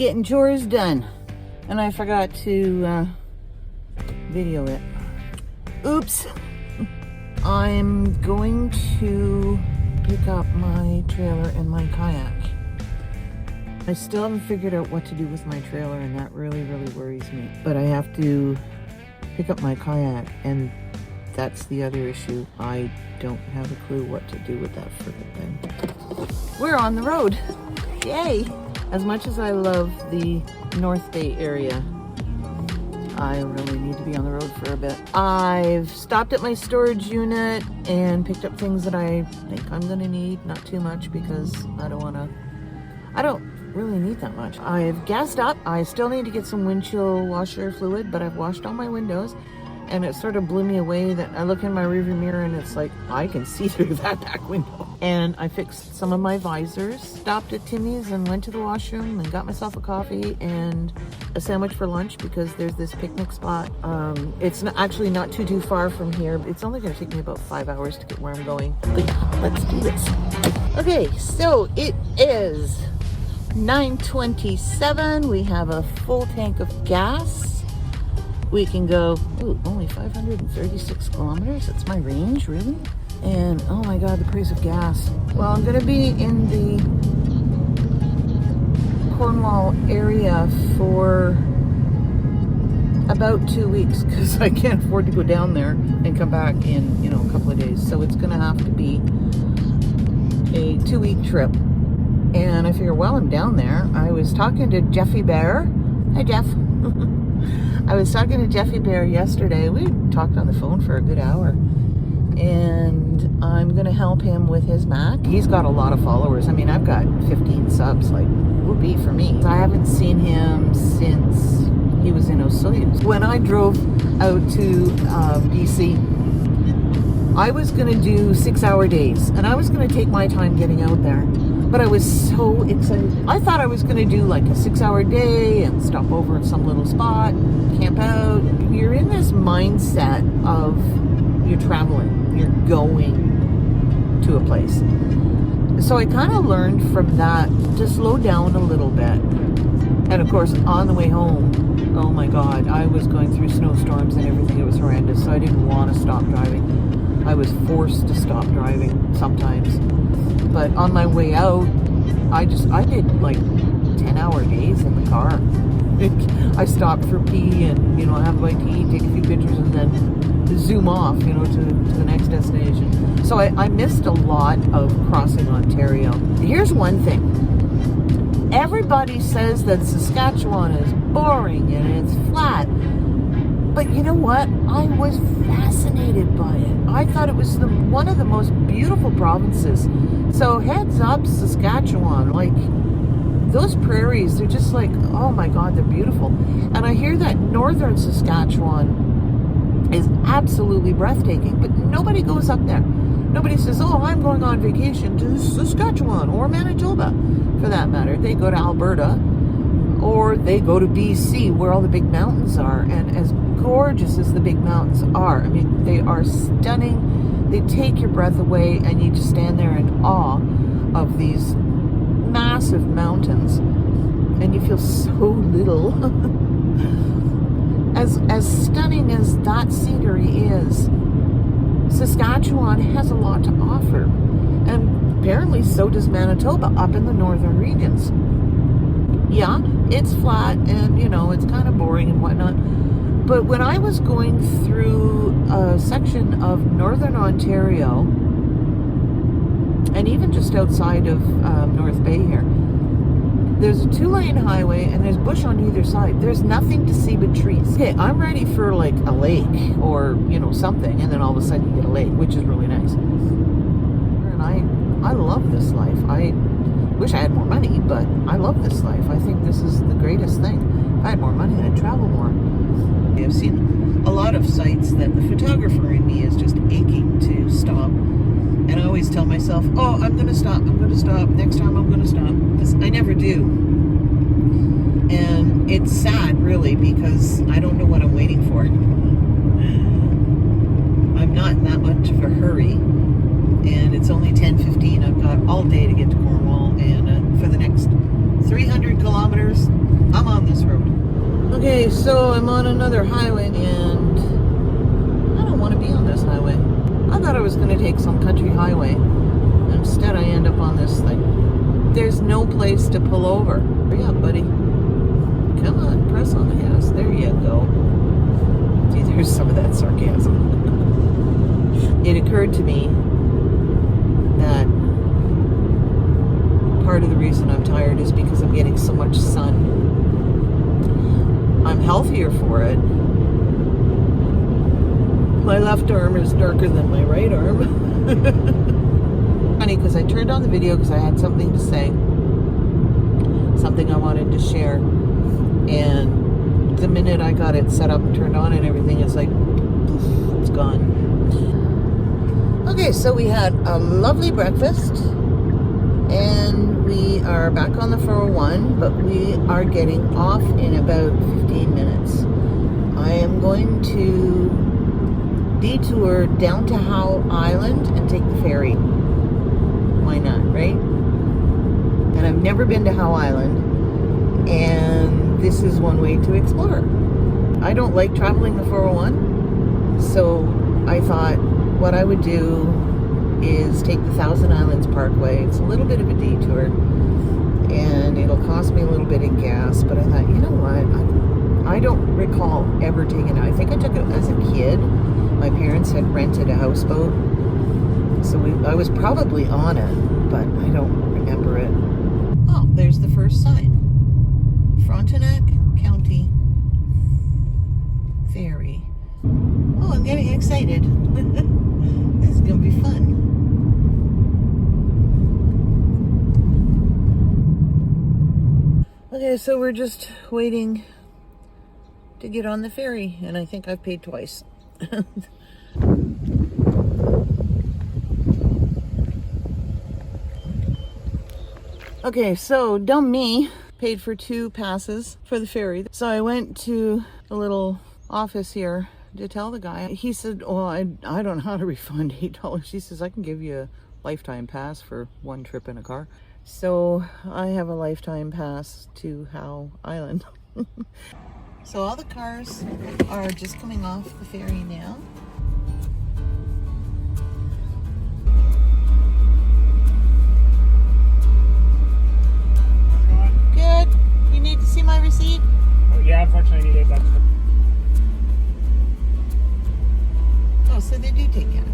getting chores done. And I forgot to video it. Oops. I'm going to pick up my trailer and my kayak. I still haven't figured out what to do with my trailer, and that really, really worries me. But I have to pick up my kayak, and that's the other issue. I don't have a clue what to do with that friggin' thing. We're on the road. Yay! As much as I love the North Bay area, I really need to be on the road for a bit. I've stopped at my storage unit and picked up things that I think I'm gonna need. Not too much, because I don't really need that much. I've gassed up. I still need to get some windshield washer fluid, but I've washed all my windows, and it sort of blew me away that I look in my rearview mirror and it's like I can see through that back window. And I fixed some of my visors, stopped at Timmy's and went to the washroom and got myself a coffee and a sandwich for lunch, because there's this picnic spot. It's actually not too far from here. It's only going to take me about 5 hours to get where I'm going. But let's do this. Okay, so it is 9:27. We have a full tank of gas. We can go, ooh, only 536 kilometers. That's my range, really? And oh my God, the price of gas. Well, I'm gonna be in the Cornwall area for about 2 weeks, because I can't afford to go down there and come back in, you know, a couple of days. So it's gonna have to be a 2-week trip. And I figure while I'm down there, I was talking to Jeffy Bear. Hi, Jeff. I was talking to Jeffy Bear yesterday. We talked on the phone for a good hour. And I'm going to help him with his Mac. He's got a lot of followers. I mean, I've got 15 subs, like, whoopee for me. I haven't seen him since he was in Osoyoos. When I drove out to BC, I was going to do 6-hour days. And I was going to take my time getting out there. But I was so excited. I thought I was going to do like a 6-hour day and stop over at some little spot, camp out. You're in this mindset of you're traveling, you're going to a place. So I kind of learned from that to slow down a little bit. And of course, on the way home, oh my God, I was going through snowstorms and everything. It was horrendous. So I didn't want to stop driving. I was forced to stop driving sometimes. But on my way out, I did like 10-hour days in the car. I stopped for pee and, you know, have my tea, take a few pictures, and then zoom off, you know, to the next destination. So I missed a lot of crossing Ontario. Here's one thing. Everybody says that Saskatchewan is boring and it's flat. But you know what? I was fascinated by it. I thought it was one of the most beautiful provinces. So heads up, Saskatchewan. Like, those prairies, they're just like, oh my God, they're beautiful. And I hear that northern Saskatchewan is absolutely breathtaking, but nobody goes up there. Nobody says, oh, I'm going on vacation to Saskatchewan or Manitoba, for that matter. They go to Alberta, or they go to BC, where all the big mountains are. And as gorgeous as the big mountains are, I mean, they are stunning. They take your breath away, and you just stand there in awe of these massive mountains, and you feel so little. As stunning as that scenery is, Saskatchewan has a lot to offer. And apparently so does Manitoba up in the northern regions. Yeah, it's flat and, you know, it's kind of boring and whatnot. But when I was going through a section of northern Ontario, and even just outside of North Bay here, there's a 2-lane highway and there's bush on either side. There's nothing to see but trees. Okay, I'm ready for like a lake or, you know, something, and then all of a sudden you get a lake, which is really nice. And I love this life. I wish I had more money, but I love this life. I think this is the greatest thing. If I had more money, I'd travel more. I've seen a lot of sites that the photographer in me is just aching to stop. And I always tell myself, oh, I'm going to stop, next time I'm going to stop. Because I never do. And it's sad, really, because I don't know what I'm waiting for. I'm not in that much of a hurry. And it's only 10:15. I've got all day to get to Cornwall. And for the next 300 kilometers, I'm on this road. Okay, so I'm on another highway, and I don't want to be on this highway. I thought I was going to take some country highway. Instead, I end up on this thing. There's no place to pull over. Hurry up, buddy. Come on, press on the gas. There you go. See, there's some of that sarcasm. It occurred to me that part of the reason I'm tired is because I'm getting so much sun. I'm healthier for it. My left arm is darker than my right arm. Funny, because I turned on the video because I had something to say, something I wanted to share, and the minute I got it set up, turned on and everything, it's like, poof, it's gone. Okay, so we had a lovely breakfast, and we are back on the 401, but we are getting off in about 15 minutes. I am going to detour down to Howe Island and take the ferry. Why not, right? And I've never been to Howe Island, and this is one way to explore. I don't like traveling the 401, so I thought what I would do is take the Thousand Islands Parkway. It's a little bit of a detour, and it'll cost me a little bit in gas, but I thought, you know what, I don't recall ever taking it. I think I took it as a kid. My parents had rented a houseboat, so I was probably on it, but I don't remember it. Oh, there's the first sign. Frontenac County Ferry. Oh, I'm getting excited. This is going to be fun. Okay, so we're just waiting to get on the ferry, and I think I've paid twice. Okay, so dumb me paid for 2 passes for the ferry. So I went to the little office here to tell the guy. He said, well, I don't know how to refund $8. He says, I can give you a lifetime pass for 1 trip in a car. So I have a lifetime pass to Howe Island. So all the cars are just coming off the ferry now. Good. You need to see my receipt? Oh, yeah, unfortunately I need $8. Oh, so they do take cash.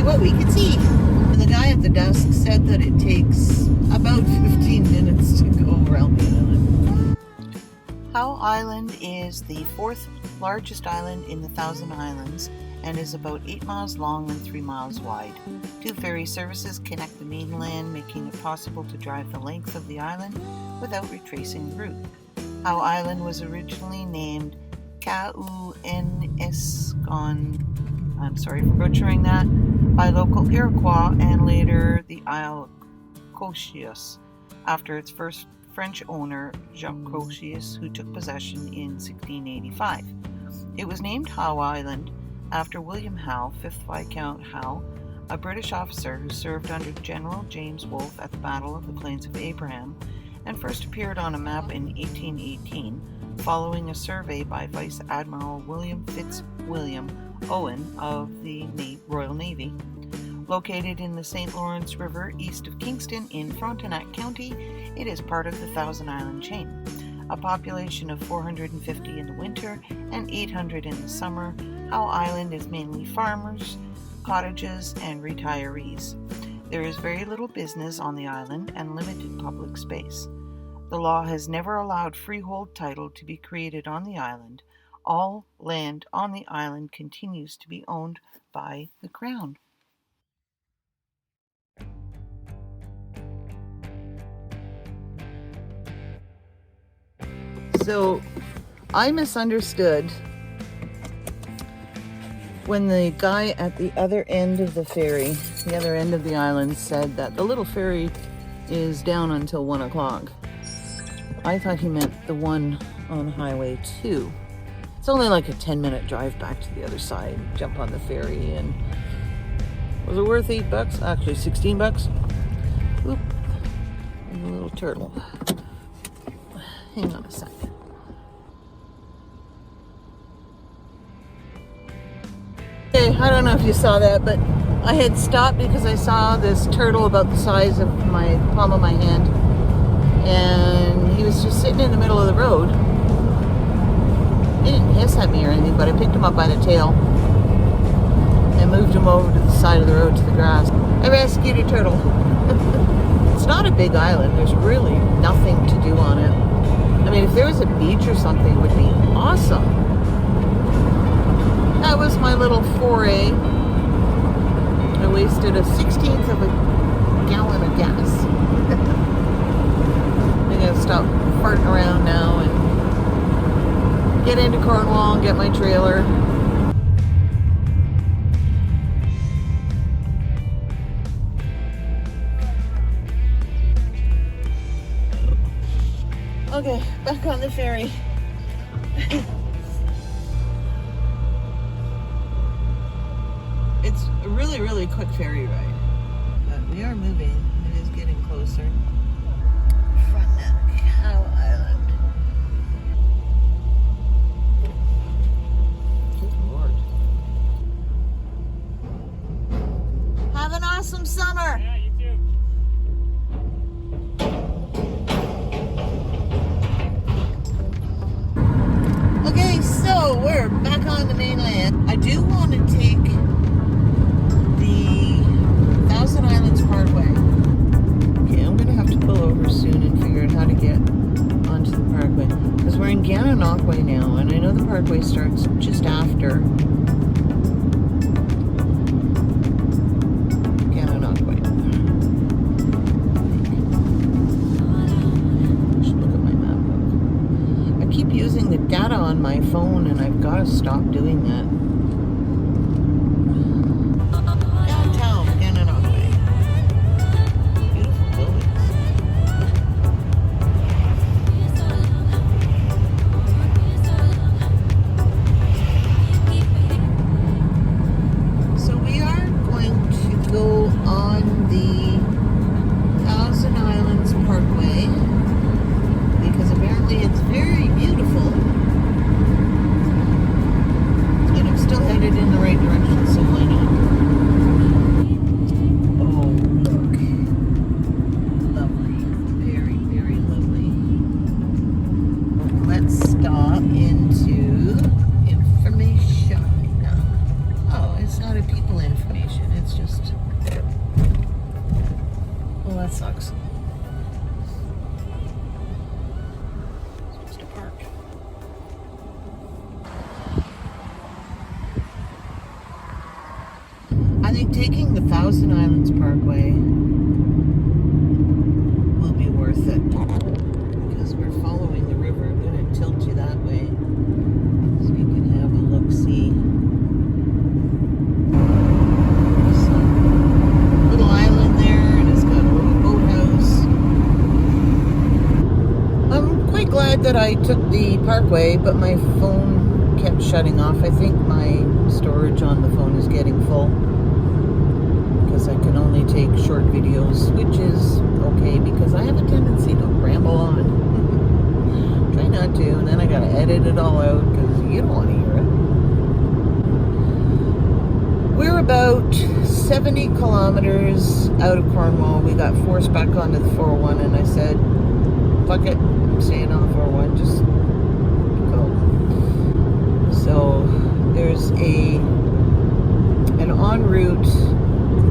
What we could see. And the guy at the desk said that it takes about 15 minutes to go around the island. Howe Island is the 4th largest island in the Thousand Islands and is about 8 miles long and 3 miles wide. 2 ferry services connect the mainland, making it possible to drive the length of the island without retracing the route. Howe Island was originally named Ka'u-en-Escon, I'm sorry for butchering that, by local Iroquois and later the Isle Cochise, after its first French owner, Jacques Cochise, who took possession in 1685. It was named Howe Island after William Howe, 5th Viscount Howe, a British officer who served under General James Wolfe at the Battle of the Plains of Abraham and first appeared on a map in 1818 following a survey by Vice Admiral William Fitzwilliam Owen of the Royal Navy. Located in the St. Lawrence River east of Kingston in Frontenac County, it is part of the Thousand Island chain. A population of 450 in the winter and 800 in the summer, Howe Island is mainly farmers, cottages, and retirees. There is very little business on the island and limited public space. The law has never allowed freehold title to be created on the island. All land on the island continues to be owned by the Crown. So I misunderstood when the guy at the other end of the ferry, the other end of the island, said that the little ferry is down until 1 o'clock. I thought he meant the one on Highway 2. It's only like a 10-minute drive back to the other side. Jump on the ferry, and was it worth $8? Actually, $16. Oop, and a little turtle. Hang on a second. Okay, I don't know if you saw that, but I had stopped because I saw this turtle about the size of my palm of my hand, and he was just sitting in the middle of the road. He didn't hiss at me or anything, but I picked him up by the tail and moved him over to the side of the road to the grass. I rescued a turtle. It's not a big island. There's really nothing to do on it. I mean, if there was a beach or something, it would be awesome. That was my little foray. I wasted a 16th of a gallon of gas. I'm gonna stop farting around now and get into Cornwall and get my trailer. Okay, back on the ferry. It's a really, really quick ferry ride. But we are moving. It is getting closer from that Howe Island. Good Lord. Have an awesome summer. Yeah, you too. Okay, so we're back on the mainland. I do want to take the Thousand Islands Parkway. Okay, I'm going to have to pull over soon and figure out how to get onto the parkway. Because we're in Gananoque now, and I know the parkway starts just after Gananoque. Should look at my map book. I keep using the data on my phone, and I've got to stop doing that. Downtown, Gananoque. Beautiful buildings. So we are going to go on the Thousand Islands Parkway because apparently it's very beautiful. And I'm still headed in the right direction, so why not? Oh, look. Lovely. Very, very lovely. Let's stop into information. Oh, it's not a people information. It's just... Well, that sucks. Supposed to park. I think taking the Thousand Islands Parkway will be worth it because we're following the river. I'm going to tilt you that way so you can have a look-see. There's a little island there, and it's got a little boathouse. I'm quite glad that I took the parkway, but my phone kept shutting off. I think my storage on the phone is getting full. Because I can only take short videos, which is okay because I have a tendency to ramble on. Try not to, and then I gotta edit it all out because you don't want to hear it. We're about 70 kilometers out of Cornwall. We got forced back onto the 401, and I said, fuck it, I'm staying on the 401, just go. So there's an en route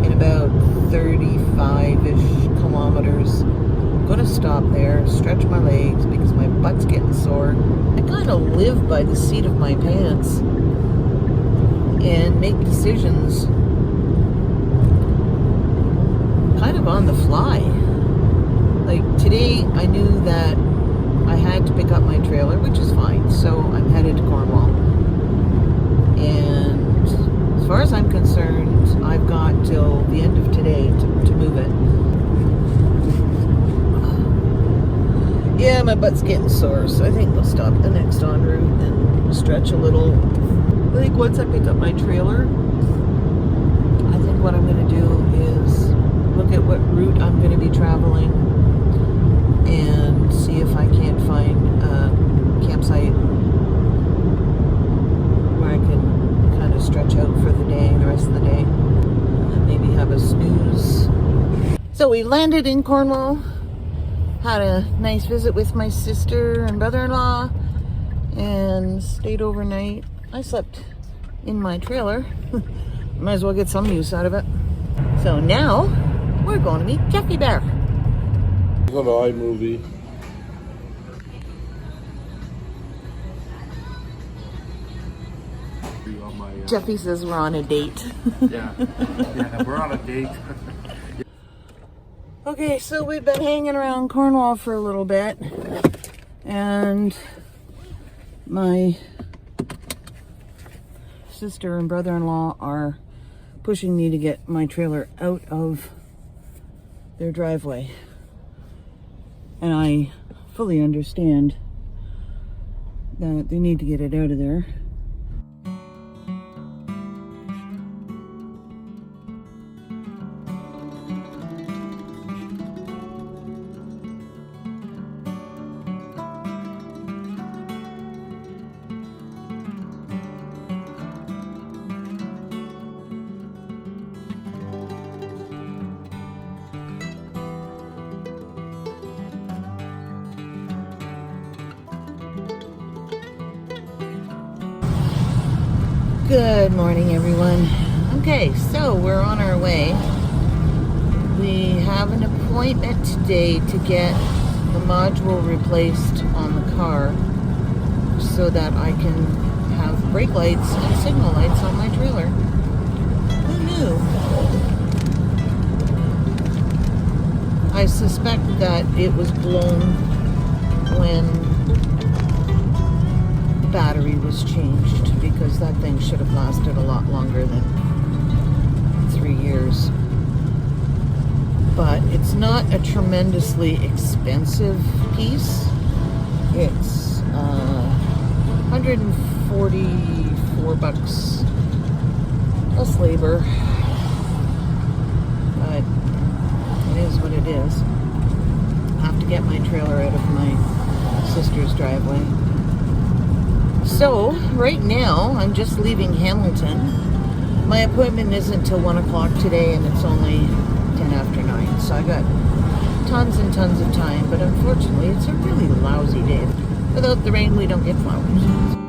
in about 35-ish kilometers. I'm gonna stop there, stretch my legs because my butt's getting sore. I kind of to live by the seat of my pants and make decisions kind of on the fly. Like today, I knew that I had to pick up my trailer, which is fine. So I'm headed to Cornwall. And as far as I'm concerned, I've got till the end of today to move it. Yeah, my butt's getting sore, so I think we'll stop the next en route and stretch a little. I think once I pick up my trailer, I think what I'm going to do is look at what route I'm going to be traveling and see if I can't find a campsite where I can kind of stretch out for the day, the rest of the day, and maybe have a snooze. So we landed in Cornwall, had a nice visit with my sister and brother-in-law, and stayed overnight. I slept in my trailer. Might as well get some use out of it. So now we're going to meet Jeffy Bear. It's not an iMovie. Jeffy says we're on a date. Yeah, we're on a date. Okay, so we've been hanging around Cornwall for a little bit, and my sister and brother-in-law are pushing me to get my trailer out of their driveway. And I fully understand that they need to get it out of there. Good morning, everyone. Okay, so we're on our way. We have an appointment today to get the module replaced on the car so that I can have brake lights and signal lights on my trailer. Who knew? I suspect that it was blown when battery was changed, because that thing should have lasted a lot longer than 3 years. But it's not a tremendously expensive piece. It's $144 plus labor, but it is what it is. I have to get my trailer out of my sister's driveway. So, right now, I'm just leaving Hamilton. My appointment isn't till 1 o'clock today, and it's only 10 after 9. So I got tons and tons of time, but unfortunately, it's a really lousy day. Without the rain, we don't get flowers.